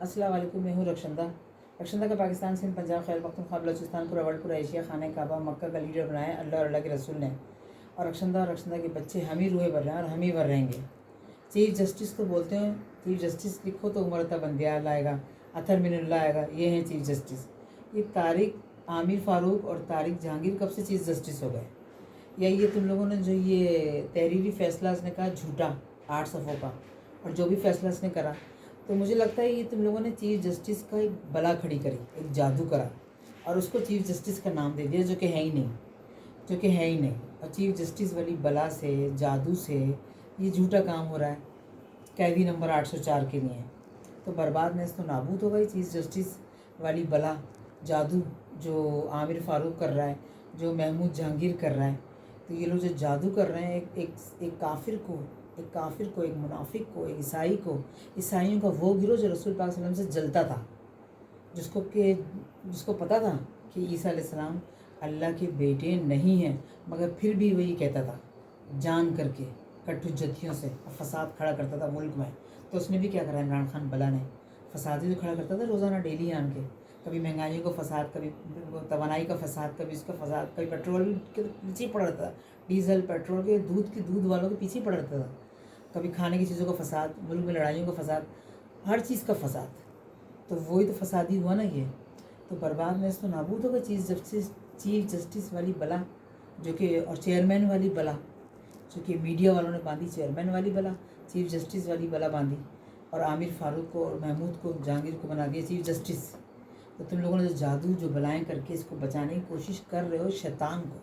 अस्सलाम वालेकुम। मैं हूँ रक्षंदा का पाकिस्तान सिंध पंजाब खैबर पख्तूनख्वा बलूचिस्तान पूरा वर्ल्ड पूरा एशिया खाने काबा मक्का का लीडर बनाया अल्लाह और अल्लाह के रसूल ने। और रक्षंदा के बच्चे हम ही रूहे भर रहे हैं और हम ही भर रहेंगे। चीफ जस्टिस को बोलते हैं, चीफ जस्टिस लिखो तो उमरता बंदियाल आएगा, अतर मिनुल्लाह आएगा, ये हैं चीफ जस्टिस। ये तारिक आमिर फ़ारूक और तारिक जहांगीर कब से चीफ जस्टिस हो गए? या ये तुम लोगों ने जो ये तहरीरी फैसला इसने कहा झूठा 8 सफ़ों का, और जो भी फैसला इसने करा, तो मुझे लगता है ये तुम लोगों ने चीफ जस्टिस का एक बला खड़ी करी, एक जादू करा और उसको चीफ जस्टिस का नाम दे दिया, जो कि है ही नहीं। और चीफ जस्टिस वाली बला से, जादू से ये झूठा काम हो रहा है कैदी नंबर 804 के लिए। तो बर्बाद नेस्त तो नाबूद हो गई चीफ जस्टिस वाली बला, जादू जो आमिर फ़ारूक कर रहा है, जो महमूद जहांगीर कर रहा है। तो ये लोग जो जादू कर रहे हैं, एक काफिर को, एक मुनाफिक को, एक ईसाई को, ईसाइयों का वो गिरोह जो रसूल पाक सल्लल्लाहु अलैहि वसल्लम से जलता था, जिसको पता था कि ईसा अलैहिस्सलाम अल्लाह के बेटे नहीं हैं, मगर फिर भी वही कहता था जान करके कटुज्जतियों से फसाद खड़ा करता था मुल्क में। तो उसने भी क्या करा, इमरान खान बला ने फसाद ही तो खड़ा करता था रोज़ाना डेली आन के, कभी महंगाई का फसाद, कभी तवानाई का फसाद, कभी इसका फसाद, कभी पेट्रोल के पीछे पड़ रहता था, डीजल पेट्रोल के दूध वालों के पीछे पड़ रहता था, कभी खाने की चीज़ों का फसाद, मुल्क में लड़ाइयों का फसाद, हर चीज़ का फसाद। तो वही तो फसादी हुआ ना ये। तो बर्बाद में तो नाबूद होगा चीफ जस्टिस वाली बला, जो कि और चेयरमैन वाली बला, जो कि मीडिया वालों ने बांधी, चेयरमैन वाली बला, चीफ जस्टिस वाली बला बांधी, और आमिर फ़ारूक को और महमूद को, जहांगीर को बना दिया चीफ जस्टिस। तो तुम लोगों ने जो जादू, जो बलाएँ करके इसको बचाने की कोशिश कर रहे हो शैतान को,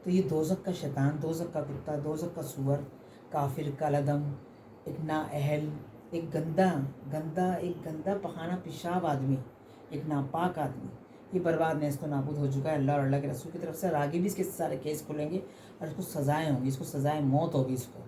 तो ये दोज़ख का शैतान, दोज़ख का कुत्ता, दोज़ख का सूअर, काफिर, कालादम, एक नाअहल, एक गंदा पखाना पेशाब आदमी, एक नापाक आदमी, ये बर्बाद नेस्त नाबूद हो चुका है अल्लाह और अल्लाह के रसूल की तरफ से। और आगे भी इसके सारे केस खुलेंगे और इसको सज़ाएँ होंगी, इसको सज़ाए मौत होगी इसको।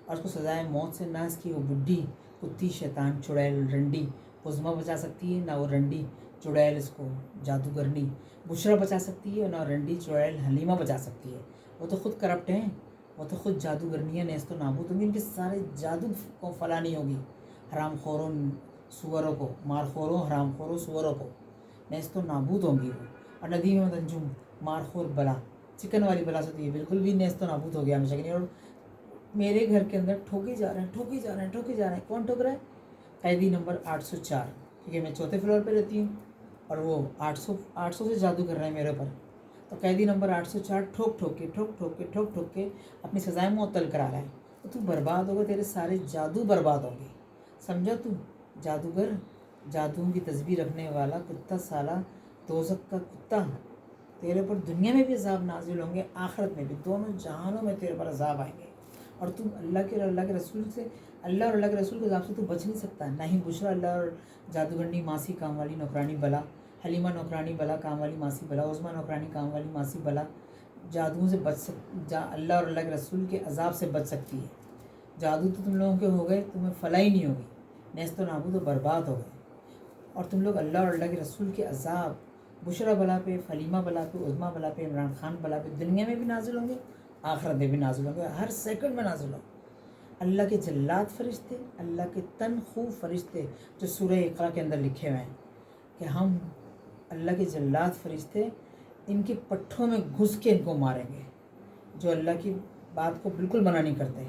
और इसको सज़ाए मौत से ना इसकी वो बुढ़ी कुत्ती शैतान चुड़ैल रंडी उज़मा बचा सकती है, ना वो रंडी चुड़ैल इसको जादूगरनी बुशरा बचा सकती है, ना रंडी चुड़ैल हलीमा बचा सकती है। वो तो खुद करप्ट हैं, वो तो खुद जादूगरनियाँ नेस्त नाबूद होंगी, इनके सारे जादू को फलानी होगी। हराम खोरों सुअरों को, मारखोरों हराम खोरों सुअरों को नेस्त नाबूद होंगी वो। और नदी में तंजुम मारखोर बला, चिकन वाली बला से तो ये बिल्कुल भी नेस्त नाबूद हो गया हमेशा के लिए। और मेरे घर के अंदर ठोके जा रहे हैं। कौन ठोक रहा है? कैदी नंबर 804, क्योंकि मैं 4थे फ्लोर पे रहती हूँ और वो 800 से जादू कर रहे हैं मेरे ऊपर। तो कैदी नंबर 804 ठोक ठोक के अपनी सज़ाएं मुअत्तल करा रहा है। तो तू बर्बाद होगा, तेरे सारे जादू बर्बाद होंगे, समझा तू? जादूगर, जादुओं की तस्बीह रखने वाला कुत्ता साला, दोज़ख का कुत्ता, तेरे ऊपर दुनिया में भी अजाब नाजिल होंगे, आखिरत में भी, दोनों जहानों में तेरे पर अजाब आएंगे। और तुम अल्लाह के रसूल से, अल्लाह और अल्लाह के रसूल के अजाब से तू बच नहीं सकता। ना ही बुशरा अल्लाह और जादूगरनी मासी काम वाली नौकरानी बला, हलीमा नौकरानी बला काम वाली मासी बला, उज़मा नौकरानी काम वाली मासी बला जादुओं से अल्लाह और अल्लाह के रसूल के अजाब से बच सकती है। जादू तो तुम लोगों के हो गए, तुम्हें फलाई नहीं होगी, नेस्त नाबूद तो बर्बाद हो गए। और तुम लोग अल्लाह और अल्लाह के रसूल के अजाब बुशरा बला पे, फलीमा बला पे, उज़मा बला पे, इमरान खान बला पे दुनिया में भी नाजिल होंगे, आखिरत में भी नाजिल होंगे, हर सेकंड में नाजिल होंगे। अल्लाह के जल्लाद फरिश्ते, अल्लाह के तनखू फरिश्ते, जो सूरह इक़रा के अंदर लिखे हुए हैं कि हम अल्लाह के जल्लाद फरिश्ते इनके पट्ठों में घुस के इनको मारेंगे, जो अल्लाह की बात को बिल्कुल मना नहीं करते,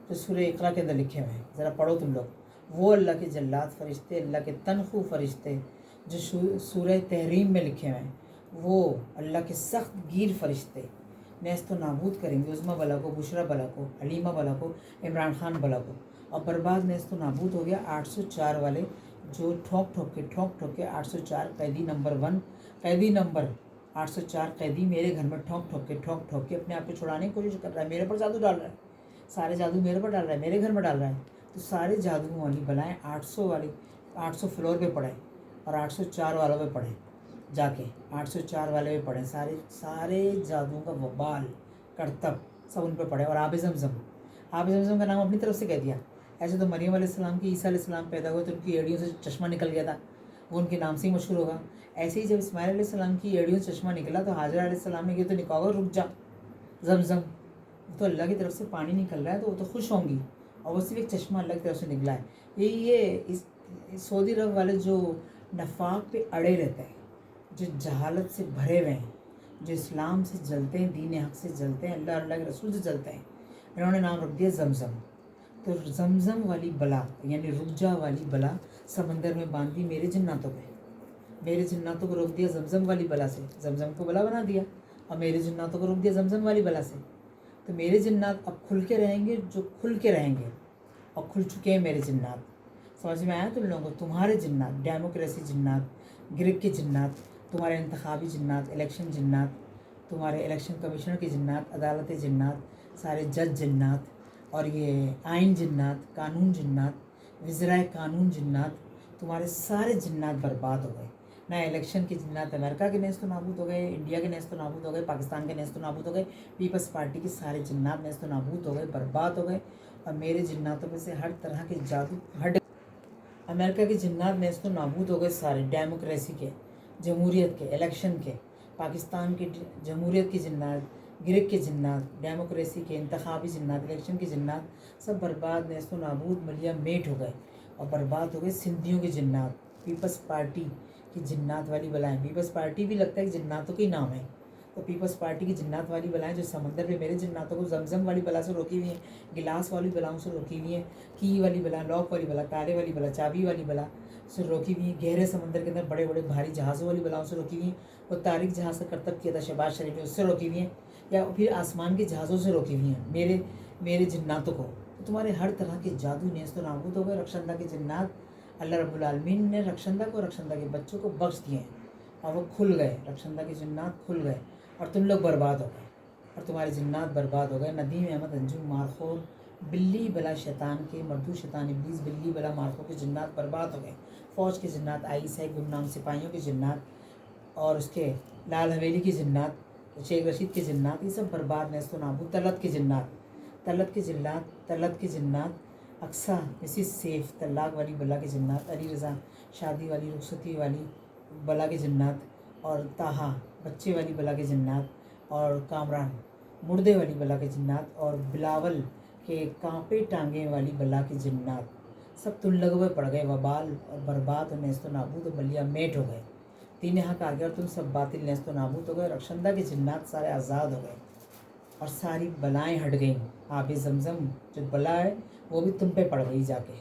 जो सूरह इक़रा के अंदर लिखे हुए हैं। ज़रा पढ़ो तुम लोग, वो अल्लाह के जल्लाद फरिश्ते, अल्लाह के तनखू फरिश्ते जो सूरह तहरीम में लिखे हुए हैं, वो अल्लाह के सख्त गीर फरिश्ते नेस्त नाबूद करेंगे उज़मा बला को, बुशरा बला को, हलीमा बला को, इमरान खान बला को। और बर्बाद नेस्त नाबूद हो गया 804 वाले, जो ठोक ठोक के 804 कैदी नंबर 1, कैदी नंबर 804 कैदी मेरे घर में ठोक ठोक के अपने आप को छुड़ाने की कोशिश कर रहा है, मेरे पर जादू डाल रहा है, सारे जादू मेरे पर डाल रहा है, मेरे घर में डाल रहा है। तो सारे जादुओं वाली बलाएँ 800 फ्लोर पे पड़े और 804 वालों पे पड़े, जाके 804 वाले पे पड़े, सारे जादुओं का वबाल करतब सब उन पे पड़े। और आब ज़मज़म का नाम अपनी तरफ से कह दिया। ऐसे तो मरियम अलैहिस्सलाम की, ईसा अलैहिस्सलाम पैदा हुए तो उनकी एड़ियों से चश्मा निकल गया था, वो उनके नाम से ही मशहूर होगा। ऐसे ही जब इस्माइल अलैहिस्सलाम की एड़ियों से चश्मा निकला तो हाजरा अलैहिस्सलाम ने ये तो निकाह रुक जा, ज़मज़म तो अल्लाह की तरफ से पानी निकल रहा है, तो वो तो खुश होंगी, और वो सिर्फ एक चश्मा अल्लाह की तरफ से निकला है। ये इस सऊदी अरब वाले जो नफाक पे अड़े रहते हैं, जो जहालत से भरे हुए हैं, जो इस्लाम से जलते हैं, दीन हक से जलते हैं, अल्लाह के रसूल से जलते हैं, इन्होंने नाम रख दिया जमज़म। तो जमज़म वाली बला यानी रुकजा वाली बला समंदर में बांध दी मेरे जन्नातों पे। मेरे जन्नातों को रोक दिया जमज़म वाली बला से, जमज़म को बला बना दिया, और मेरे जन्नातों को रोक दिया जमज़म वाली बला से। तो मेरे जन्नात अब खुल के रहेंगे, जो खुल के रहेंगे, और खुल चुके हैं मेरे जन्नात। समझ में आया तुम लोगों को? तुम्हारे जन्नात, डेमोक्रेसी जन्नात, ग्रीक के जन्नात, तुम्हारे इंतखाबी जन्नात, इलेक्शन जन्नात, तुम्हारे इलेक्शन कमिश्नर के जन्नात, अदालत जन्नात, सारे जज जन्नात, और ये आइन जन्नात, कानून जन्नात, वज़राए कानून जन्नात, तुम्हारे सारे जन्नात बर्बाद हो गए। ना इलेक्शन के जन्नात अमेरिका के नेस्त नाबूद हो गए, इंडिया के नेस्त नाबूद हो गए, पाकिस्तान के नेस्त नाबूद हो गए, पीपल्स पार्टी के सारे जन्नात नेस्त नाबूद हो गए, बर्बाद हो गए। और मेरे जन्नातों में से हर तरह के जादू हट। अमेरिका के जन्नात नेस्त नाबूद हो गए सारे, डेमोक्रेसी के, जमहूरियत के, इलेक्शन के, पाकिस्तान के जमहूरियत के जन्नात, ग्रीक के जन्नात, डेमोक्रेसी के, इंतखाबी जन्नात, इलेक्शन के जन्नात, सब बर्बाद नेस्त नाबूद मलिया मेट हो गए। और बर्बाद हो गए सिंधियों के जन्नात, पीपल्स पार्टी की जन्नात वाली बलाएँ। पीपल्स पार्टी भी लगता है कि जन्नातों के ही नाम है। तो पीपल्स पार्टी की जन्नात वाली बलाएँ जो समंदर में मेरे जन्नातों को जमज़म वाली बला से रोकी हुई हैं, गिलास वाली बलाओं से रोकी हुई हैं, की वाली बला, लॉक वाली बला, ताले वाली बला, चाबी वाली बला से रोकी हुई हैं, गहरे समंदर के अंदर बड़े बड़े भारी जहाज़ों वाली बलाओं से रोकी हुई हैं। वो तारिक जहाज़ का करतब किया था शहबाज शरीफ ने, उससे रोकी हुई हैं, या फिर आसमान के जहाज़ों से रोकी हुई हैं मेरे जन्नातों को। तो तुम्हारे हर तरह के जादू नेस्त नाबूद हो गए। रक्षंदा के जन्नात अल्लाह रब्बुल आलमीन ने रक्षंदा को, रक्षंदा के बच्चों को बख्श दिए हैं, और वो खुल गए, रक्षंदा के जन्नात खुल गए, और तुम लोग बर्बाद हो गए, और तुम्हारे जन्नात बर्बाद हो गए। नदीम अहमद अंजुम मारखोर बिल्ली बला शैतान के, मर्दू शैतान इब्लीस बिल्ली बला मारखोर के जन्नात बर्बाद हो गए। फ़ौज के जन्नात, आईएसआई गुमनाम सिपाहियों के जन्नात, और उसके लाल हवेली के जन्नात, शेख रशीद के जन्नात, ये सब बर्बाद नेस्त नाबूद। तलत के जन्नात, तलत के जन्नात, अक्सा मिसिस सेफ तलाक वाली बला के जन्नात, अली रज़ा शादी वाली रुखसती वाली बला के जन्नात, और ताहा बच्चे वाली बला के जन्नात, और कामरान मुर्दे वाली बला के जन्नात, और बिलावल के कांपे टांगे वाली बला के जन्नात, सब तुम लोगों में पड़ गए। वबाल और बर्बाद और नेस्त नाबूद और बलिया मेट हो गए। तीन यहाँ आ गया और तुम सब बातिल नेस्त नाबूद हो गए। रक्षंदा के जन्नात सारे आज़ाद हो गए, और सारी बलाएं हट गईं। आब ज़मज़म जो बला है वो भी तुम पे पड़ गई जाके।